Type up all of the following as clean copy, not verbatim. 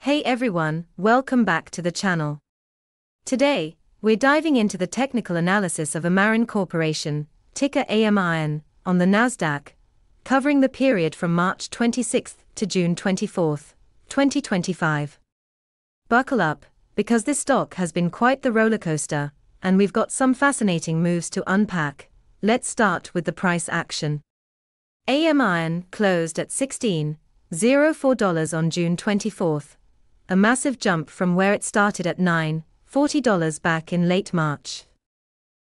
Hey everyone, welcome back to the channel. Today, we're diving into the technical analysis of Amrn Corporation, ticker Amrn, on the Nasdaq, covering the period from March 26 to June 24, 2025. Buckle up, because this stock has been quite the rollercoaster, and we've got some fascinating moves to unpack. Let's start with the price action. Amrn closed at $16.04 on June 24, a massive jump from where it started at $9.40 back in late March.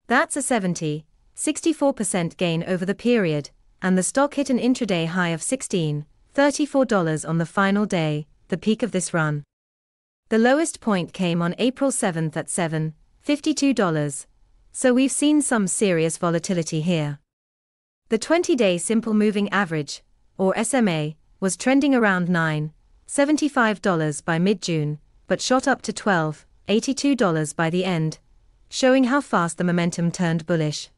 That's a 64% gain over the period, and the stock hit an intraday high of $16.34 on the final day, the peak of this run. The lowest point came on April 7 at $7.52, so we've seen some serious volatility here. The 20-day simple moving average, or SMA, was trending around $9.75 by mid-June, but shot up to $12.82 by the end, showing how fast the momentum turned bullish.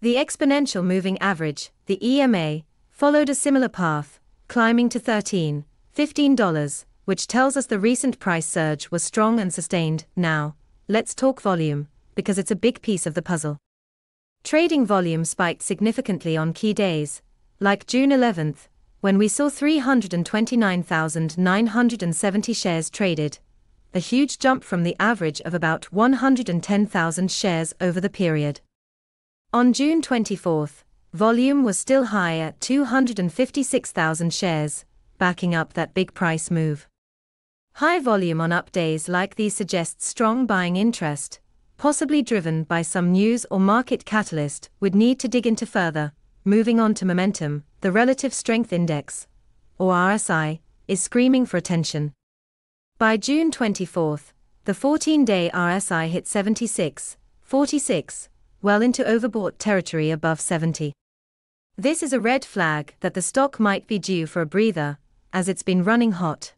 The exponential moving average, the EMA, followed a similar path, climbing to $13.15, which tells us the recent price surge was strong and sustained. Now, let's talk volume, because it's a big piece of the puzzle. Trading volume spiked significantly on key days, like June 11, when we saw 329,970 shares traded, a huge jump from the average of about 110,000 shares over the period. On June 24, volume was still high at 256,000 shares, backing up that big price move. High volume on up days like these suggests strong buying interest, possibly driven by some news or market catalyst. We'd need to dig into further. Moving on to momentum, the Relative Strength Index, or RSI, is screaming for attention. By June 24, the 14-day RSI hit 76.46, well into overbought territory above 70. This is a red flag that the stock might be due for a breather, as it's been running hot.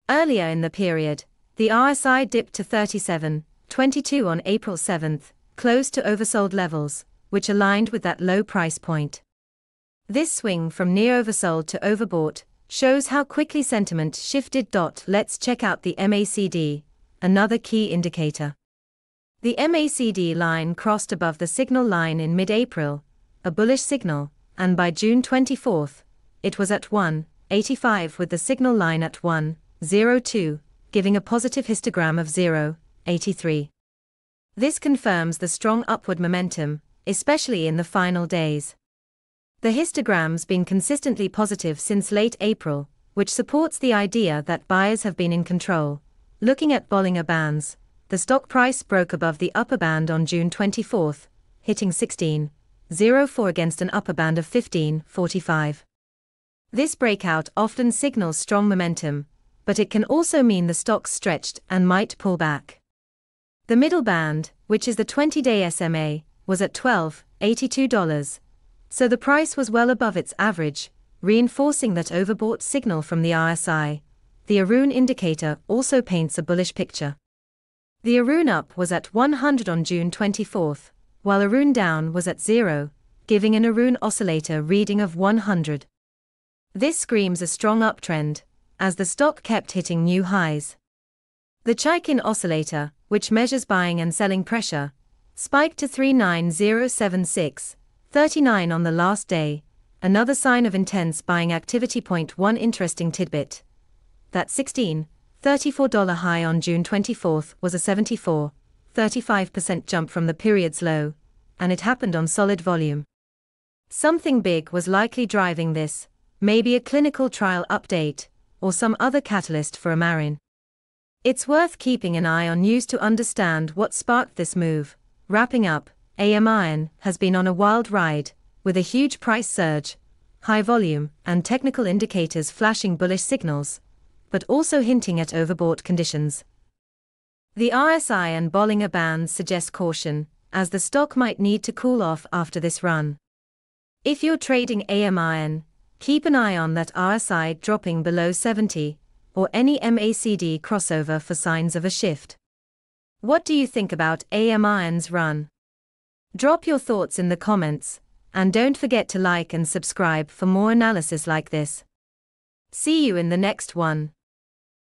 Earlier in the period, the RSI dipped to 37.22 on April 7, close to oversold levels, which aligned with that low price point. This swing from near oversold to overbought shows how quickly sentiment shifted. Let's check out the MACD, another key indicator. The MACD line crossed above the signal line in mid-April, a bullish signal, and by June 24, it was at 185 with the signal line at 102, giving a positive histogram of 0.83. This confirms the strong upward momentum, especially in the final days. The histogram's been consistently positive since late April, which supports the idea that buyers have been in control. Looking at Bollinger Bands, the stock price broke above the upper band on June 24, hitting 16.04 against an upper band of 15.45. This breakout often signals strong momentum, but it can also mean the stock's stretched and might pull back. The middle band, which is the 20-day SMA, was at $12.82, so the price was well above its average, reinforcing that overbought signal from the RSI. The Amrn indicator also paints a bullish picture. The Amrn up was at 100 on June 24, while Amrn down was at 0, giving an Amrn oscillator reading of 100. This screams a strong uptrend, as the stock kept hitting new highs. The Chaikin oscillator, which measures buying and selling pressure, spiked to 39076.39 on the last day, another sign of intense buying activity. One interesting tidbit: that $16.34 high on June 24 was a 34% jump from the period's low, and it happened on solid volume. Something big was likely driving this, maybe a clinical trial update, or some other catalyst for Amrn. It's worth keeping an eye on news to understand what sparked this move. Wrapping up, Amrn has been on a wild ride, with a huge price surge, high volume, and technical indicators flashing bullish signals, but also hinting at overbought conditions. The RSI and Bollinger Bands suggest caution, as the stock might need to cool off after this run. If you're trading Amrn, keep an eye on that RSI dropping below 70, or any MACD crossover for signs of a shift. What do you think about Amrn's run? Drop your thoughts in the comments, and don't forget to like and subscribe for more analysis like this. See you in the next one.